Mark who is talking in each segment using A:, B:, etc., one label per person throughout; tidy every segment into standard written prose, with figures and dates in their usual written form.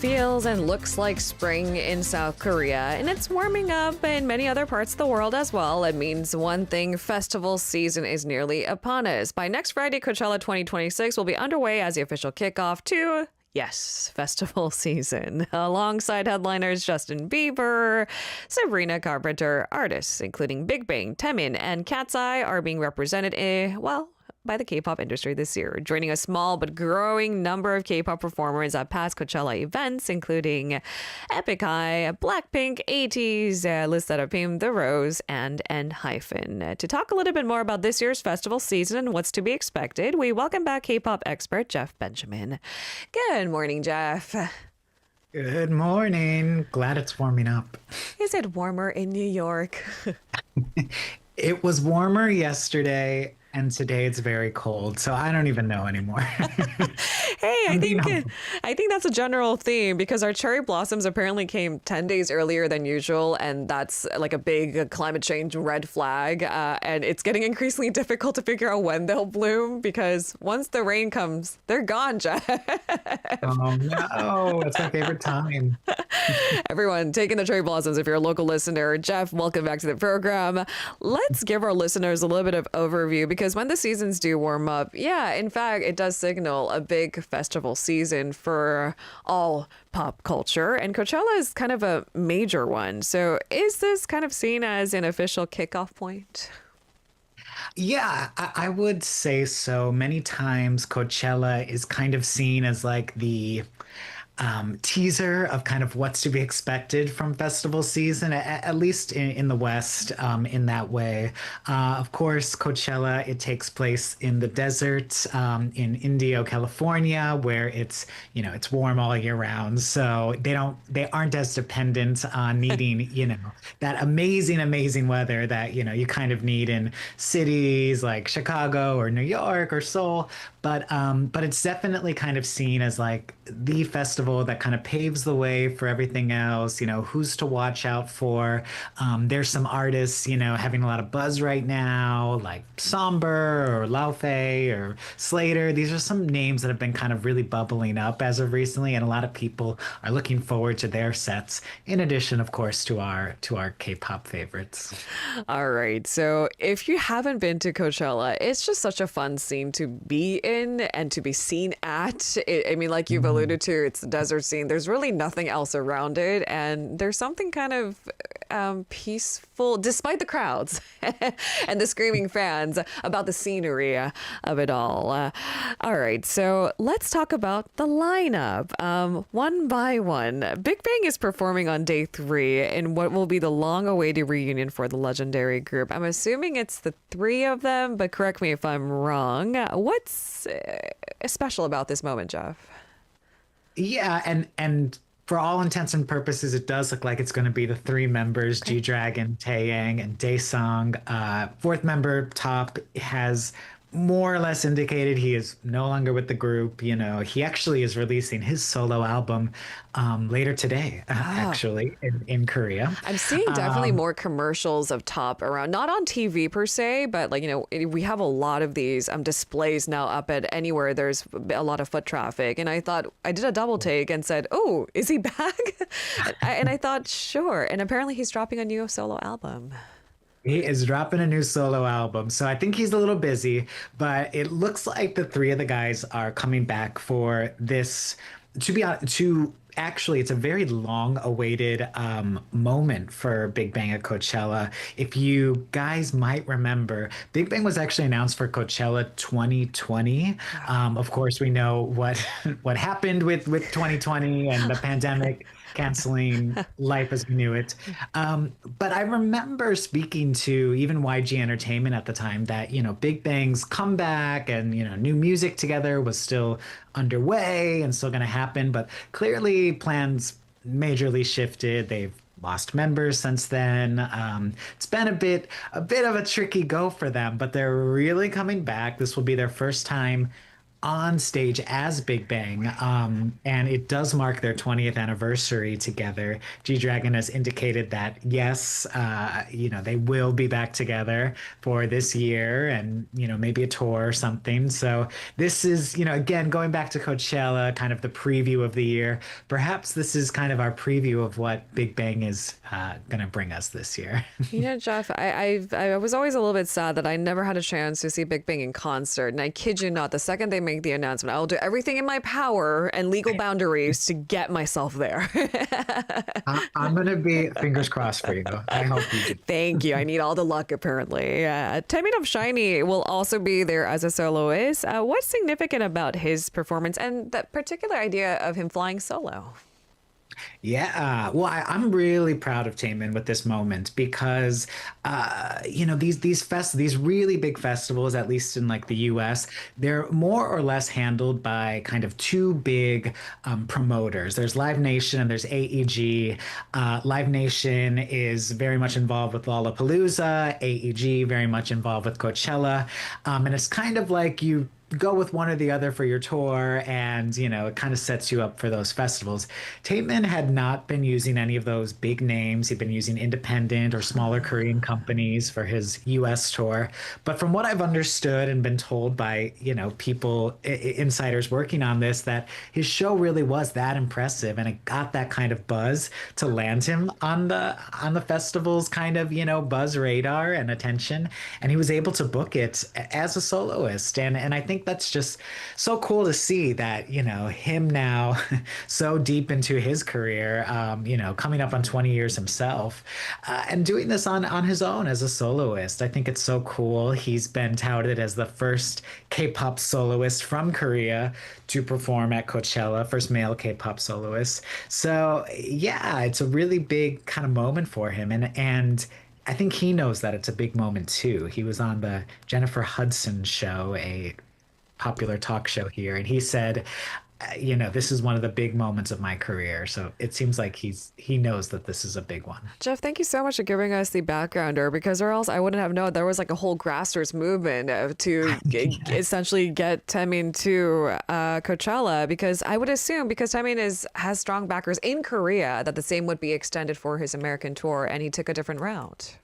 A: feels and looks like spring in South Korea, and it's warming up in many other parts of the world as well. It means one thing: festival season is nearly upon us. By next Friday, Coachella 2026 will be underway as the official kickoff to, yes, festival season. Alongside headliners Justin Bieber, Sabrina Carpenter, artists including BIGBANG, TAEMIN, and KATSEYE are being represented by the K-pop industry this year, joining a small but growing number of K-pop performers at past Coachella events, including Epic High, BLACKPINK, 80s, List That Up, The Rose, and ENHYPEN. To talk a little bit more about this year's festival season and what's to be expected, we welcome back K-pop expert Jeff Benjamin. Good morning, Jeff.
B: Good morning. Glad it's warming up.
A: Is it warmer in New York?
B: It was warmer yesterday, and today it's very cold, so I don't even know anymore.
A: Hey, I think that's a general theme because our cherry blossoms apparently came 10 days earlier than usual, and that's like a big climate change red flag. And it's getting increasingly difficult to figure out when they'll bloom because once the rain comes, they're gone, Jeff.
B: Oh no, it's my favorite time.
A: Everyone, taking the cherry blossoms. If you're a local listener, Jeff, welcome back to the program. Let's give our listeners a little bit of overview because when the seasons do warm up, yeah, in fact, it does signal a big festival season for all pop culture, and Coachella is kind of a major one. So is this kind of seen as an official kickoff point?
B: Yeah, I would say so. Many times Coachella is kind of seen as like the teaser of kind of what's to be expected from festival season, at least in the West, in that way. Of course, Coachella, it takes place in the desert in Indio, California, where it's warm all year round. So they aren't as dependent on needing, that amazing weather that, you kind of need in cities like Chicago or New York or Seoul. But it's definitely kind of seen as like the festival that kind of paves the way for everything else, who's to watch out for. There's some artists, having a lot of buzz right now, like Somber or Laufey or Slater. These are some names that have been kind of really bubbling up as of recently, and a lot of people are looking forward to their sets, in addition, of course, to our K-pop favorites.
A: All right. So if you haven't been to Coachella, it's just such a fun scene to be in and to be seen at. I mean, like you've alluded to, it's the desert scene. There's really nothing else around it. And there's something kind of peaceful, despite the crowds and the screaming fans, about the scenery of it all. All right. So let's talk about the lineup. One by one, Big Bang is performing on day 3 in what will be the long-awaited reunion for the legendary group. I'm assuming it's the 3 of them, but correct me if I'm wrong. What's special about this moment, Jeff?
B: Yeah, and for all intents and purposes, it does look like it's going to be the 3 members, G-Dragon, Taeyang, and Daesung. 4th member, Top, has more or less indicated he is no longer with the group. He actually is releasing his solo album later today, actually, in Korea.
A: I'm seeing definitely more commercials of Top around, not on TV per se, but we have a lot of these displays now up at anywhere there's a lot of foot traffic. And I thought, I did a double take and said, oh, is he back? and I thought, sure. And apparently he's dropping a new solo album.
B: He is dropping a new solo album, so I think he's a little busy, but it looks like the 3 of the guys are coming back for this. To be honest, actually, it's a very long-awaited moment for Big Bang at Coachella. If you guys might remember, Big Bang was actually announced for Coachella 2020. Of course, we know what happened with 2020 and the pandemic canceling life as we knew it. But I remember speaking to even YG Entertainment at the time that, Big Bang's comeback and, new music together was still underway and still going to happen. But clearly plans majorly shifted. They've lost members since then. It's been a bit of a tricky go for them, but they're really coming back. This will be their first time on stage as Big Bang, and it does mark their 20th anniversary together. G-Dragon has indicated that yes, they will be back together for this year, and maybe a tour or something. So this is, again, going back to Coachella, kind of the preview of the year. Perhaps this is kind of our preview of what Big Bang is going to bring us this year.
A: Jeff, I was always a little bit sad that I never had a chance to see Big Bang in concert. And I kid you not, the second they make the announcement, I will do everything in my power and legal boundaries to get myself there.
B: I'm going to be fingers crossed for you. I hope you do.
A: Thank you. I need all the luck, apparently. Taemin of SHINee will also be there as a soloist. What's significant about his performance and that particular idea of him flying solo?
B: Yeah, well, I'm really proud of Taemin with this moment because, these really big festivals, at least in like the U.S., they're more or less handled by kind of two big promoters. There's Live Nation and there's AEG. Live Nation is very much involved with Lollapalooza. AEG very much involved with Coachella, and it's kind of like you go with one or the other for your tour, and it kind of sets you up for those festivals. Taemin had not been using any of those big names. He'd been using independent or smaller Korean companies for his US tour. But from what I've understood and been told by people, insiders working on this, that his show really was that impressive, and it got that kind of buzz to land him on the festival's kind of buzz radar and attention, and he was able to book it as a soloist. And I think that's just so cool to see that, him now so deep into his career, coming up on 20 years himself, and doing this on his own as a soloist. I think it's so cool. He's been touted as the first K-pop soloist from Korea to perform at Coachella, first male K-pop soloist. So yeah, it's a really big kind of moment for him. And I think he knows that it's a big moment too. He was on the Jennifer Hudson show, a popular talk show here, and he said, this is one of the big moments of my career. So it seems like he knows that this is a big one.
A: Jeff, thank you so much for giving us the backgrounder, because or else I wouldn't have known there was like a whole grassroots movement to essentially get Taemin to Coachella, because I would assume, because Taemin has strong backers in Korea, that the same would be extended for his American tour, and he took a different route.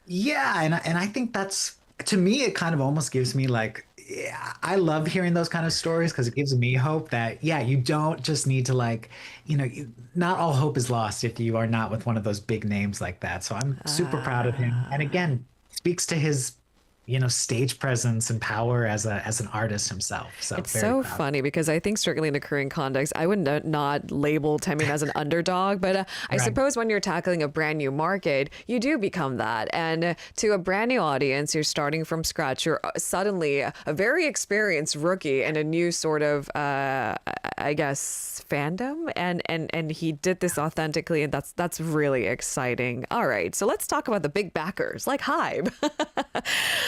B: Yeah, and I think that's, to me, it kind of almost gives me like, yeah, I love hearing those kind of stories because it gives me hope that, yeah, you don't just need to not all hope is lost if you are not with one of those big names like that. So I'm super proud of him. And again, speaks to his stage presence and power as an artist himself. So
A: it's so funny because I think strictly in the Korean context, I would not label Taemin as an underdog, but I suppose when you're tackling a brand new market, you do become that. And to a brand new audience, you're starting from scratch. You're suddenly a very experienced rookie in a new sort of, I guess, fandom. And he did this authentically, and that's really exciting. All right, so let's talk about the big backers like HYBE.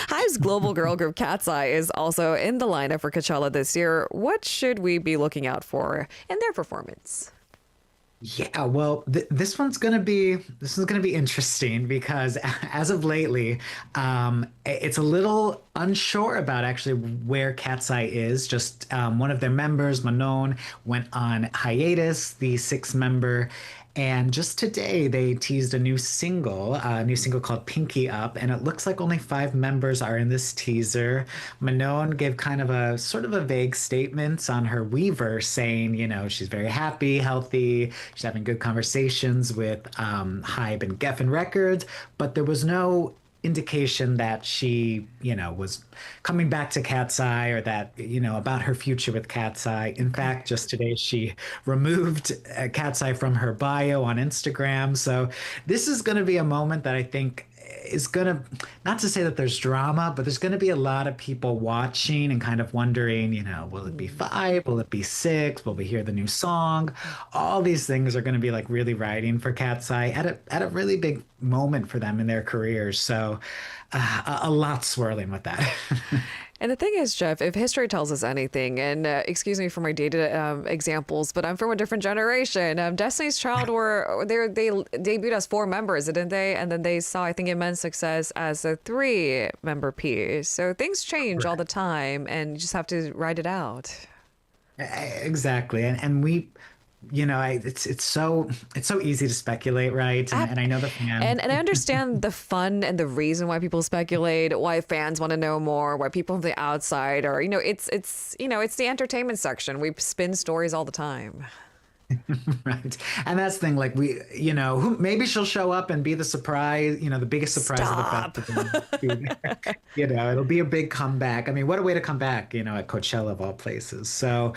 A: HYBE's global girl group KATSEYE is also in the lineup for Coachella this year. What should we be looking out for in their performance?
B: Yeah, well, this is gonna be interesting because as of lately, it's a little unsure about actually where KATSEYE is. Just one of their members, Manon, went on hiatus, the sixth member. And just today, they teased a new single called Pinky Up, and it looks like only 5 members are in this teaser. Manon gave kind of a sort of a vague statement on her Weverse, saying, she's very happy, healthy, she's having good conversations with HYBE and Geffen Records, but there was no indication that she, was coming back to KATSEYE or that, about her future with KATSEYE. In fact, just today she removed KATSEYE from her bio on Instagram. So this is going to be a moment that I think is going to, not to say that there's drama, but there's going to be a lot of people watching and kind of wondering, will it be 5? Will it be 6? Will we hear the new song? All these things are going to be like really riding for KATSEYE at a really big moment for them in their careers. So a lot swirling with that.
A: And the thing is, Jeff, if history tells us anything, and excuse me for my dated examples, but I'm from a different generation. Destiny's Child they debuted as 4 members, didn't they? And then they saw, I think, immense success as a 3-member piece. So things change all the time, and you just have to ride it out.
B: Exactly. And we, it's so easy to speculate, right? And I know the fans.
A: And I understand the fun and the reason why people speculate, why fans want to know more, why people from the outside are, it's the entertainment section. We spin stories all the time.
B: Right. And that's the thing, like maybe she'll show up and be the surprise, the biggest surprise
A: Stop.
B: of the festival. It'll be a big comeback. I mean, what a way to come back, at Coachella of all places. So,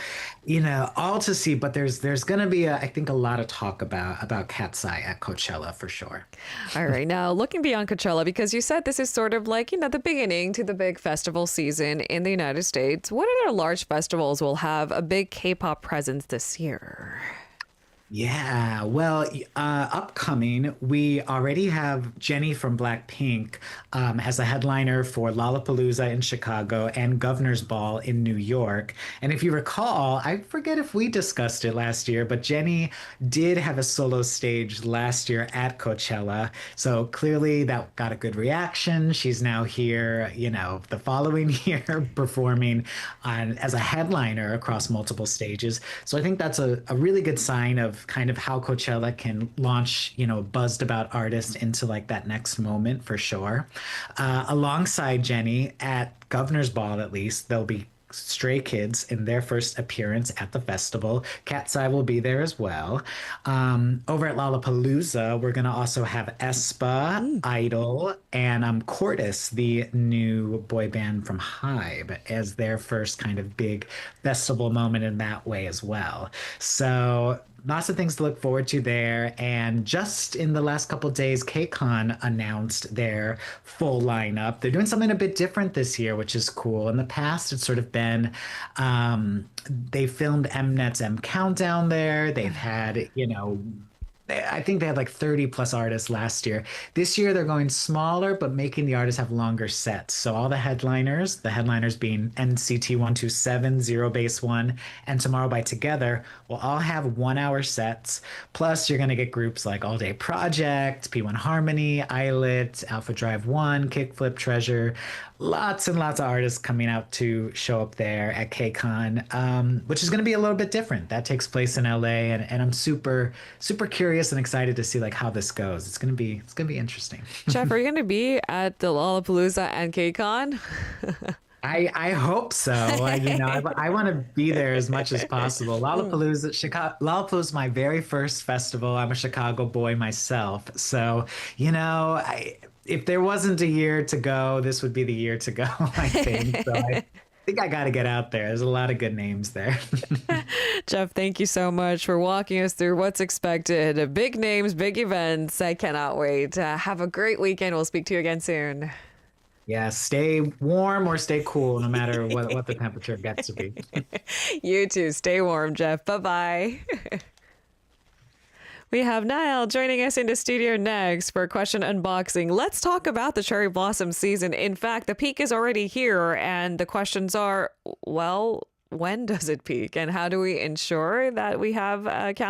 B: all to see, but there's going to be, I think, a lot of talk about KATSEYE at Coachella for sure.
A: All right. Now, looking beyond Coachella, because you said this is sort of like, the beginning to the big festival season in the United States. What other large festivals will have a big K-pop presence this year?
B: Yeah, well, upcoming, we already have JENNIE from BLACKPINK as a headliner for Lollapalooza in Chicago and Governor's Ball in New York. And if you recall, I forget if we discussed it last year, but JENNIE did have a solo stage last year at Coachella. So clearly that got a good reaction. She's now here, the following year performing as a headliner across multiple stages. So I think that's a really good sign of kind of how Coachella can launch, a buzzed about artist into like that next moment for sure. Alongside JENNIE at Governor's Ball, at least, there'll be Stray Kids in their first appearance at the festival. KATSEYE will be there as well. Over at Lollapalooza, we're going to also have aespa, Idol, and Courtis, the new boy band from HYBE, as their first kind of big festival moment in that way as well. So lots of things to look forward to there. And just in the last couple of days, KCON announced their full lineup. They're doing something a bit different this year, which is cool. In the past, it's sort of been, they filmed Mnet's M Countdown there. They've had, I think they had like 30 plus artists last year. This year they're going smaller, but making the artists have longer sets. So all the headliners being NCT 127, Zero Base One, and Tomorrow by Together will all have 1-hour sets. Plus you're going to get groups like All Day Project, P1 Harmony, Islet, Alpha Drive One, Kickflip, Treasure. Lots and lots of artists coming out to show up there at KCON, which is going to be a little bit different. That takes place in LA, and I'm super, super curious and excited to see like how this goes. It's going to be interesting.
A: Jeff, are you going to be at the Lollapalooza and KCON?
B: I hope so. I want to be there as much as possible. Lollapalooza is my very first festival. I'm a Chicago boy myself. So, if there wasn't a year to go, this would be the year to go, I think. So I think I got to get out there. There's a lot of good names there.
A: Jeff, thank you so much for walking us through what's expected. Big names, big events. I cannot wait. Have a great weekend. We'll speak to you again soon.
B: Yeah, stay warm or stay cool, no matter what the temperature gets to be.
A: You too. Stay warm, Jeff. Bye-bye. We have Niall joining us in the studio next for Question Unboxing. Let's talk about the cherry blossom season. In fact, the peak is already here, and the questions are, well, when does it peak, and how do we ensure that we have a calendar?